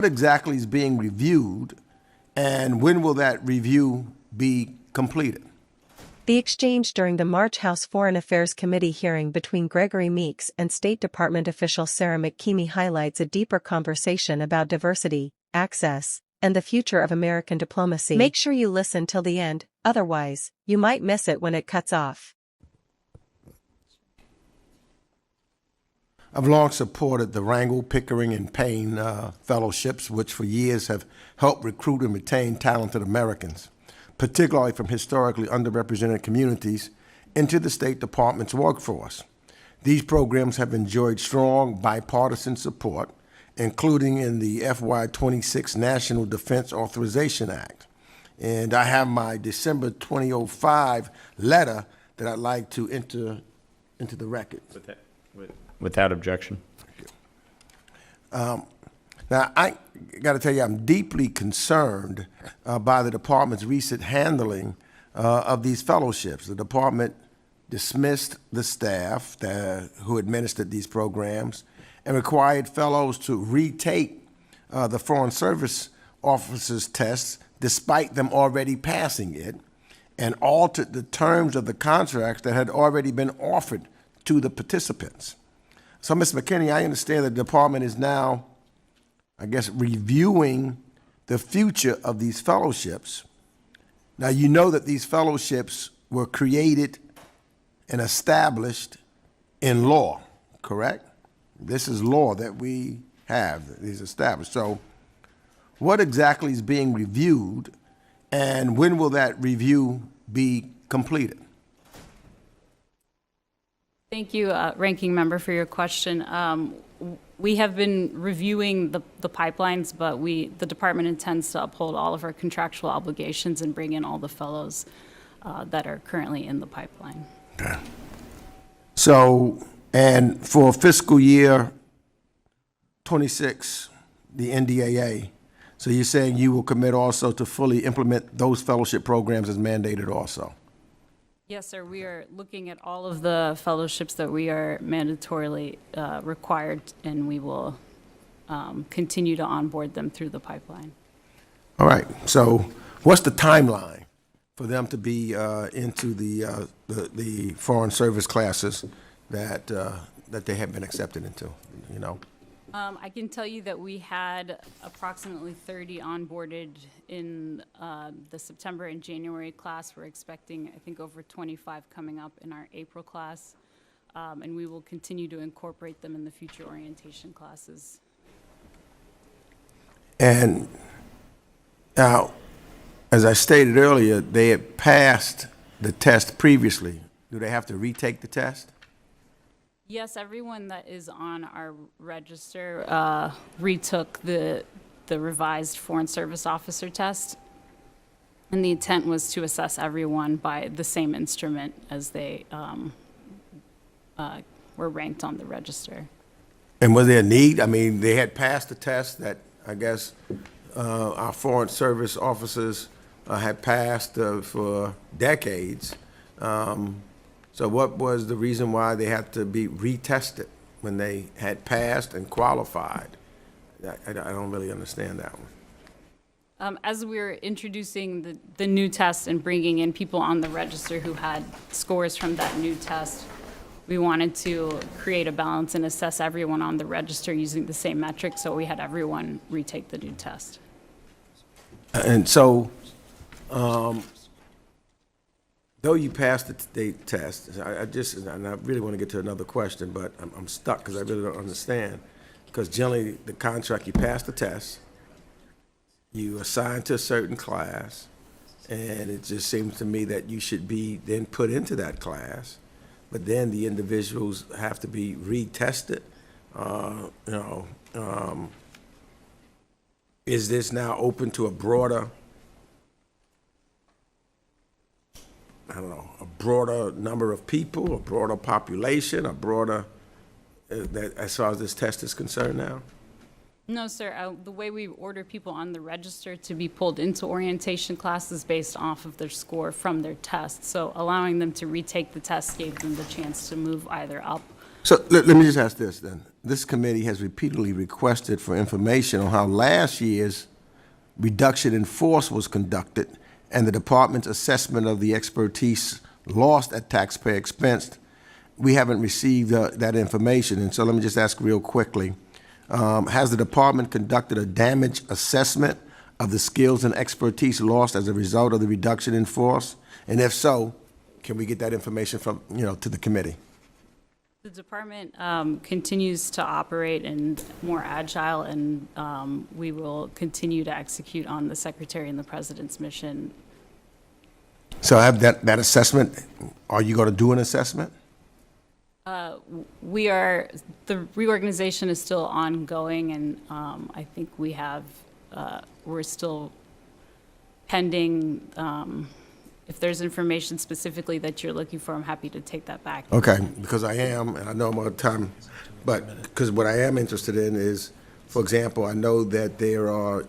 What exactly is being reviewed, and when will that review be completed? The exchange during the March House Foreign Affairs Committee hearing between Gregory Meeks and State Department official Sarah McKemey highlights a deeper conversation about diversity, access, and the future of American diplomacy. Make sure you listen till the end, otherwise, you might miss it when it cuts off. I've long supported the Rangel, Pickering, and Payne Fellowships, which for years have helped recruit and retain talented Americans, particularly from historically underrepresented communities, into the State Department's workforce. These programs have enjoyed strong bipartisan support, including in the FY26 National Defense Authorization Act. And I have my December 2005 letter that I'd like to enter into the record. Without objection. Now, I got to tell you, I'm deeply concerned by the department's recent handling of these fellowships. The department dismissed the staff who administered these programs and required fellows to retake the Foreign Service Officers tests despite them already passing it, and altered the terms of the contracts that had already been offered to the participants. So, Ms. McKemey, I understand the department is now, I guess, reviewing the future of these fellowships. Now, you know that these fellowships were created and established in law, correct? This is law that we have, these established. So what exactly is being reviewed, and when will that review be completed? Thank you, Ranking Member, for your question. We have been reviewing the pipelines, but the department intends to uphold all of our contractual obligations and bring in all the fellows that are currently in the pipeline. Okay. So, and for fiscal year 26, the NDAA, so you're saying you will commit also to fully implement those fellowship programs as mandated also? Yes, sir. We are looking at all of the fellowships that we are mandatorily required, and we will continue to onboard them through the pipeline. All right. So what's the timeline for them to be into the foreign service classes that they have been accepted into, you know? I can tell you that we had approximately 30 onboarded in the September and January class. We're expecting, I think, over 25 coming up in our April class, and we will continue to incorporate them in the future orientation classes. And now, as I stated earlier, they had passed the test previously. Do they have to retake the test? Yes, everyone that is on our register retook the revised Foreign Service Officer test, and the intent was to assess everyone by the same instrument as they were ranked on the register. And was there a need? I mean, they had passed the test that I guess our Foreign Service officers had passed for decades. So what was the reason why they had to be retested when they had passed and qualified? I don't really understand that one. As we were introducing the new test and bringing in people on the register who had scores from that new test, we wanted to create a balance and assess everyone on the register using the same metric, so we had everyone retake the new test. And so, though you passed the state test, and I really want to get to another question, but I'm stuck because I really don't understand. Because generally, the contract, you pass the test, you assign to a certain class, and it just seems to me that you should be then put into that class, but then the individuals have to be retested. Is this now open to a broader, I don't know, a broader number of people, a broader population, a broader, as far as this test is concerned now? No, sir. The way we order people on the register to be pulled into orientation classes based off of their score from their test. So allowing them to retake the test gave them the chance to move either up So let me just ask this then. This committee has repeatedly requested for information on how last year's reduction in force was conducted and the department's assessment of the expertise lost at taxpayer expense. We haven't received that information, and so let me just ask real quickly. Has the department conducted a damage assessment of the skills and expertise lost as a result of the reduction in force? And if so, can we get that information from, to the committee? The department continues to operate and more agile, and we will continue to execute on the Secretary and the President's mission. So have that assessment, are you going to do an assessment? The reorganization is still ongoing, and I think we're still pending. If there's information specifically that you're looking for, I'm happy to take that back. Okay, because I am, and I know I'm out of time, but because what I am interested in is, for example, I know that there are,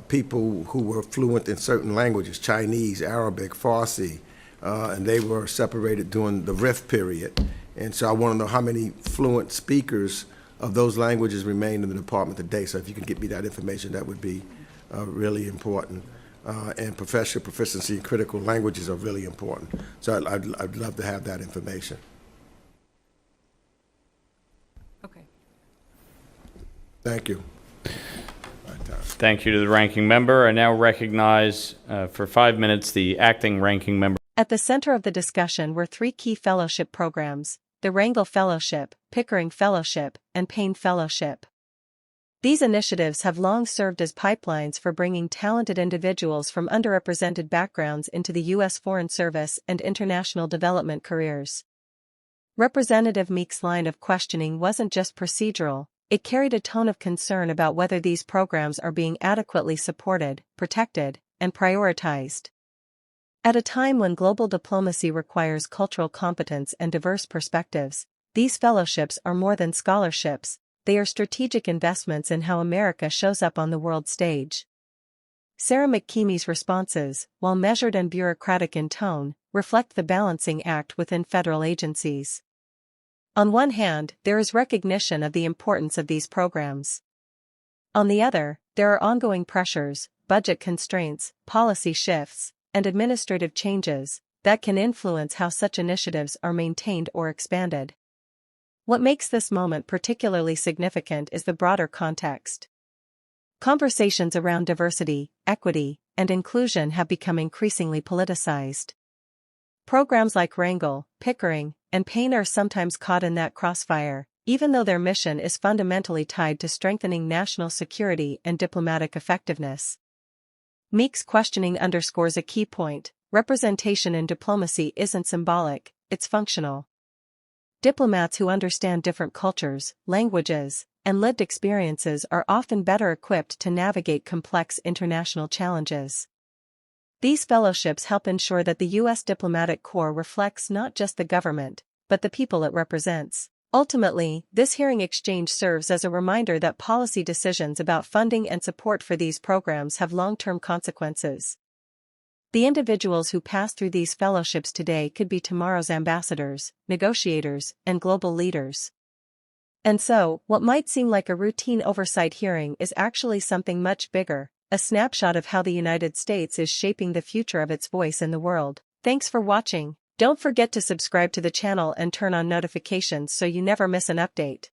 people who were fluent in certain languages, Chinese, Arabic, Farsi, and they were separated during the RIF period. And so I want to know how many fluent speakers of those languages remain in the department today. So if you can get me that information, that would be really important. And professional proficiency in critical languages are really important. So I'd love to have that information. Okay. Thank you. Thank you to the ranking member. I now recognize for 5 minutes the acting ranking member. At the center of the discussion were three key fellowship programs: the Rangel Fellowship, Pickering Fellowship, and Payne Fellowship. These initiatives have long served as pipelines for bringing talented individuals from underrepresented backgrounds into the U.S. Foreign Service and international development careers. Representative Meeks' line of questioning wasn't just procedural, it carried a tone of concern about whether these programs are being adequately supported, protected, and prioritized. At a time when global diplomacy requires cultural competence and diverse perspectives, these fellowships are more than scholarships, they are strategic investments in how America shows up on the world stage. Sarah McKemey's responses, while measured and bureaucratic in tone, reflect the balancing act within federal agencies. On one hand, there is recognition of the importance of these programs. On the other, there are ongoing pressures, budget constraints, policy shifts, and administrative changes that can influence how such initiatives are maintained or expanded. What makes this moment particularly significant is the broader context. Conversations around diversity, equity, and inclusion have become increasingly politicized. Programs like Rangel, Pickering, and Payne are sometimes caught in that crossfire, even though their mission is fundamentally tied to strengthening national security and diplomatic effectiveness. Meeks' questioning underscores a key point: representation in diplomacy isn't symbolic, it's functional. Diplomats who understand different cultures, languages, and lived experiences are often better equipped to navigate complex international challenges. These fellowships help ensure that the U.S. diplomatic corps reflects not just the government, but the people it represents. Ultimately, this hearing exchange serves as a reminder that policy decisions about funding and support for these programs have long-term consequences. The individuals who pass through these fellowships today could be tomorrow's ambassadors, negotiators, and global leaders. And so, what might seem like a routine oversight hearing is actually something much bigger, a snapshot of how the United States is shaping the future of its voice in the world. Thanks for watching. Don't forget to subscribe to the channel and turn on notifications so you never miss an update.